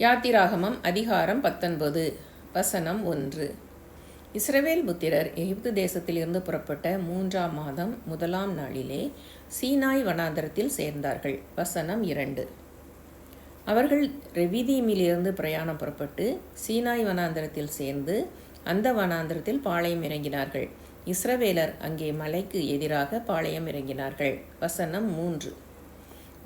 யாத்திராகமம் அதிகாரம் 19 வசனம் 1. இஸ்ரவேல் புத்திரர் எகிப்து தேசத்திலிருந்து புறப்பட்ட 3ஆம் மாதம் 1ஆம் நாளிலே சீனாய் வனாந்தரத்தில் சேர்ந்தார்கள். வசனம் 2. அவர்கள் ரெவிதீமிலிருந்து பிரயாணம் புறப்பட்டு சீனாய் வனாந்தரத்தில் சேர்ந்து அந்த வனாந்தரத்தில் பாளையம் இறங்கினார்கள். இஸ்ரவேலர் அங்கே மலைக்கு எதிராக பாளையம் இறங்கினார்கள். வசனம் 3.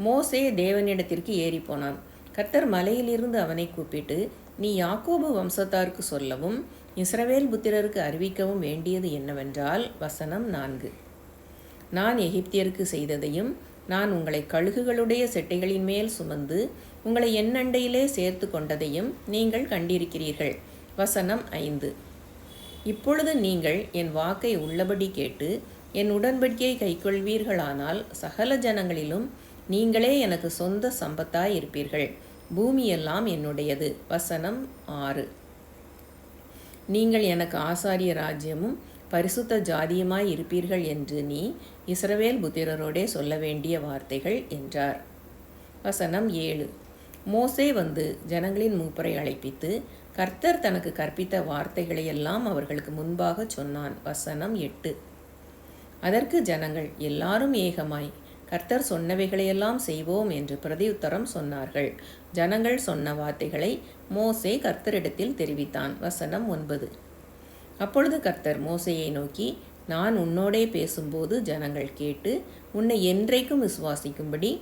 மோசே தேவனிடத்திற்கு ஏறிப்போனான். கர்த்தர் மலையிலிருந்து அவனை கூப்பிட்டு, நீ யாக்கோபு வம்சத்தாருக்கு சொல்லவும் இஸ்ரவேல் புத்திரருக்கு அறிவிக்கவும் வேண்டியது என்னவென்றால், வசனம் 4. நான் எகிப்தியருக்கு செய்ததையும் நான் உங்களை கழுகுகளுடைய செட்டைகளின் மேல் சுமந்து உங்களை எண்ணண்டையிலே சேர்த்து கொண்டதையும் நீங்கள் கண்டிருக்கிறீர்கள். வசனம் 5. இப்பொழுது நீங்கள் என் வாக்கை உள்ளபடி கேட்டு என் உடன்படிக்கையை கைக்கொள்வீர்களானால் சகல ஜனங்களிலும் நீங்களே எனக்கு சொந்த சம்பத்தாய் இருப்பீர்கள். பூமியெல்லாம் என்னுடையது. வசனம் 6. நீங்கள் எனக்கு ஆசாரிய ராஜ்யமும் பரிசுத்த ஜாதியுமாய் இருப்பீர்கள் என்று நீ இஸ்ரவேல் புத்திரரோடே சொல்ல வேண்டிய வார்த்தைகள் என்றார். வசனம் 7. மோசே வந்து ஜனங்களின் மூப்பரை அழைப்பித்து கர்த்தர் தனக்கு கற்பித்த வார்த்தைகளையெல்லாம் அவர்களுக்கு முன்பாக சொன்னான். வசனம் 8. அதற்கு ஜனங்கள் எல்லாரும் ஏகமாய் கர்த்தர் சொன்னவைகளையெல்லாம் செய்வோம் என்று பிரதியுத்தரம் சொன்னார்கள். ஜனங்கள் சொன்ன வார்த்தைகளை மோசே கர்த்தரிடத்தில் தெரிவித்தான். வசனம் 9. அப்பொழுது கர்த்தர் மோசேயை நோக்கி, நான் உன்னோடே பேசும்போது ஜனங்கள் கேட்டு உன்னை என்றைக்கும் விசுவாசிக்கும்படி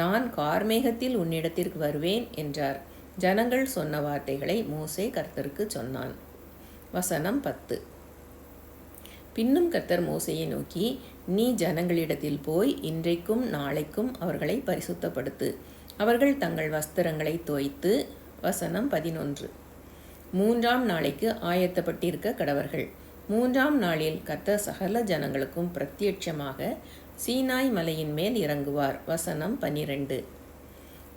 நான் கார்மேகத்தில் உன்னிடத்திற்கு வருவேன் என்றார். ஜனங்கள் சொன்ன வார்த்தைகளை மோசே கர்த்தருக்கு சொன்னான். வசனம் 10. பின்னும் கர்த்தர் மோசேயை நோக்கி, நீ ஜனங்களிடத்தில் போய் இன்றைக்கும் நாளைக்கும் அவர்களை பரிசுத்தப்படுத்து. அவர்கள் தங்கள் வஸ்திரங்களை தோய்த்து. வசனம் 11. 3ஆம் நாளைக்கு ஆயத்தப்பட்டிருக்க கடவர்கள். 3ஆம் நாளில் கர்த்தர் சகல ஜனங்களுக்கும் பிரத்யட்சமாக சீனாய் மலையின் மேல் இறங்குவார். வசனம் 12.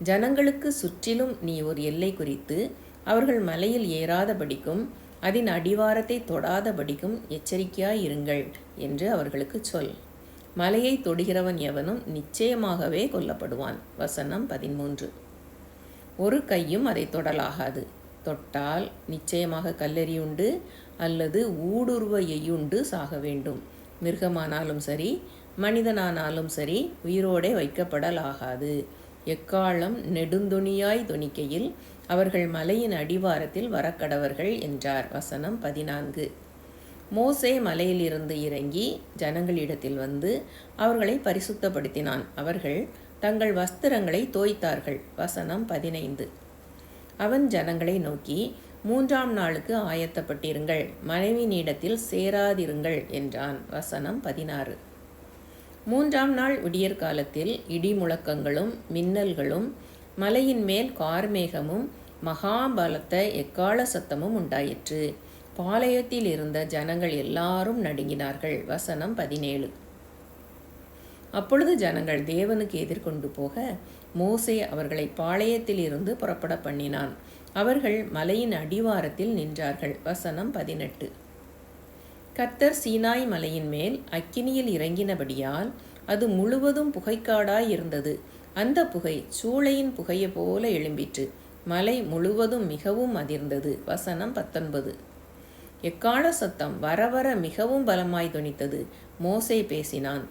ஜனங்களுக்கு சுற்றிலும் நீ ஒரு எல்லை குறித்து அவர்கள் மலையில் ஏறாதபடிக்கும் அதன் அடிவாரத்தை தொடாதபடிக்கும் எச்சரிக்கையாயிருங்கள் என்று அவர்களுக்கு சொல். மலையை தொடுகிறவன் எவனும் நிச்சயமாகவே கொல்லப்படுவான். வசனம் 13. ஒரு கையும் அதை தொடலாகாது. தொட்டால் நிச்சயமாக கல்லெறியுண்டு அல்லது ஊடுருவ எய்யுண்டு சாக வேண்டும். மிருகமானாலும் சரி மனிதனானாலும் சரி உயிரோடே வைக்கப்படலாகாது. எக்காலம் நெடுந்தொனியாய் தொனிக்கையில் அவர்கள் மலையின் அடிவாரத்தில் வரக்கடவர்கள் என்றார். வசனம் 14. மோசே மலையிலிருந்து இறங்கி ஜனங்களிடத்தில் வந்து அவர்களை பரிசுத்தப்படுத்தினான். அவர்கள் தங்கள் வஸ்திரங்களை தோய்த்தார்கள். வசனம் 15. அவன் ஜனங்களை நோக்கி, 3ஆம் நாளுக்கு ஆயத்தப்பட்டிருங்கள், மனைவியினிடத்தில் சேராதிருங்கள் என்றான். வசனம் 16. 3ஆம் நாள் விடியற் காலத்தில் இடி முழக்கங்களும் மின்னல்களும் மலையின் மேல் கார்மேகமும் மகாபலத்த எக்கால சத்தமும் உண்டாயிற்று. பாளையத்தில் இருந்த ஜனங்கள் எல்லாரும் நடுங்கினார்கள். வசனம் 17. அப்பொழுது ஜனங்கள் தேவனுக்கு எதிர்கொண்டு போக மோசே அவர்களை பாளையத்தில் இருந்து புறப்பட பண்ணினான். அவர்கள் மலையின் அடிவாரத்தில் நின்றார்கள். வசனம் 18. கர்த்தர் சீனாய் மலையின் மேல் அக்கினியில் இறங்கினபடியால் அது முழுவதும் புகைக்காடாய் இருந்தது. அந்த புகை சூளையின் புகையை போல எழும்பிற்று. மலை முழுவதும் மிகவும் அதிர்ந்தது. வசனம் 19. எக்கால சத்தம் வர வர மிகவும் பலமாய் தொனித்தது. மோசே பேசினான்.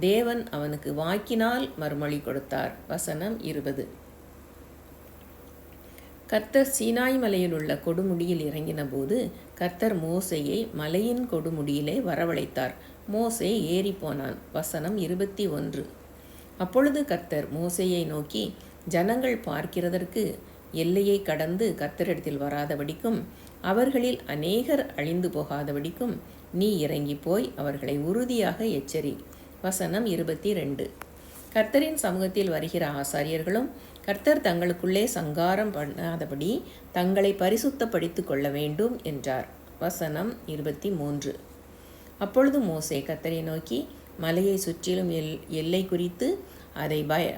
தேவன் அவனுக்கு வாக்கினால் மறுமொழி கொடுத்தார். வசனம் 20. கர்த்தர் சீனாய் மலையில் உள்ள கொடுமுடியில் இறங்கின போது கர்த்தர் மோசேயை மலையின் கொடுமுடியிலே வரவழைத்தார். மோசே ஏறிப்போனான். வசனம் 21. அப்பொழுது கர்த்தர் மோசேயை நோக்கி, ஜனங்கள் பார்க்கிறதற்கு எல்லையை கடந்து கர்த்தரிடத்தில் வராதபடிக்கும் அவர்களில் அநேகர் அழிந்து போகாதபடிக்கும் நீ இறங்கி போய் அவர்களை உறுதியாக எச்சரி. வசனம் 22. கர்த்தரின் சமூகத்தில் வருகிற ஆசாரியர்களும் கர்த்தர் தங்களுக்குள்ளே சங்காரம் பண்ணாதபடி தங்களை பரிசுத்தப்படுத்தி கொள்ள வேண்டும் என்றார். வசனம் 23. அப்பொழுது மோசே கர்த்தரை நோக்கி, மலையை சுற்றிலும் எல்லை குறித்து அதை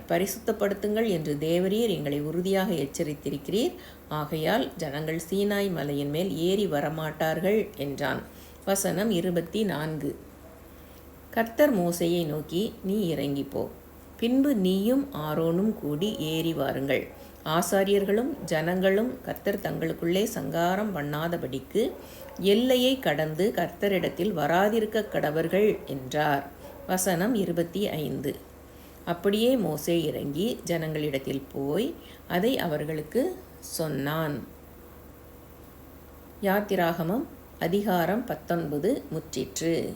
பரிசுத்தப்படுத்துங்கள் என்று தேவரீர் எங்களை உறுதியாக எச்சரித்திருக்கிறீர். ஆகையால் ஜனங்கள் சீனாய் மலையின் மேல் ஏறி வரமாட்டார்கள் என்றான். வசனம் 24. கர்த்தர் மோசேயை நோக்கி, நீ இறங்கிப்போ, பின்பு நீயும் ஆரோனும் கூடி ஏறி வாருங்கள். ஆசாரியர்களும் ஜனங்களும் கர்த்தர் தங்களுக்குள்ளே சங்காரம் பண்ணாதபடிக்கு எல்லையை கடந்து கர்த்தரிடத்தில் வராதிருக்க கடவர்கள் என்றார். வசனம் 25. அப்படியே மோசே இறங்கி ஜனங்களிடத்தில் போய் அதை அவர்களுக்கு சொன்னான். யாத்திராகமம் அதிகாரம் 19 முற்றிற்று.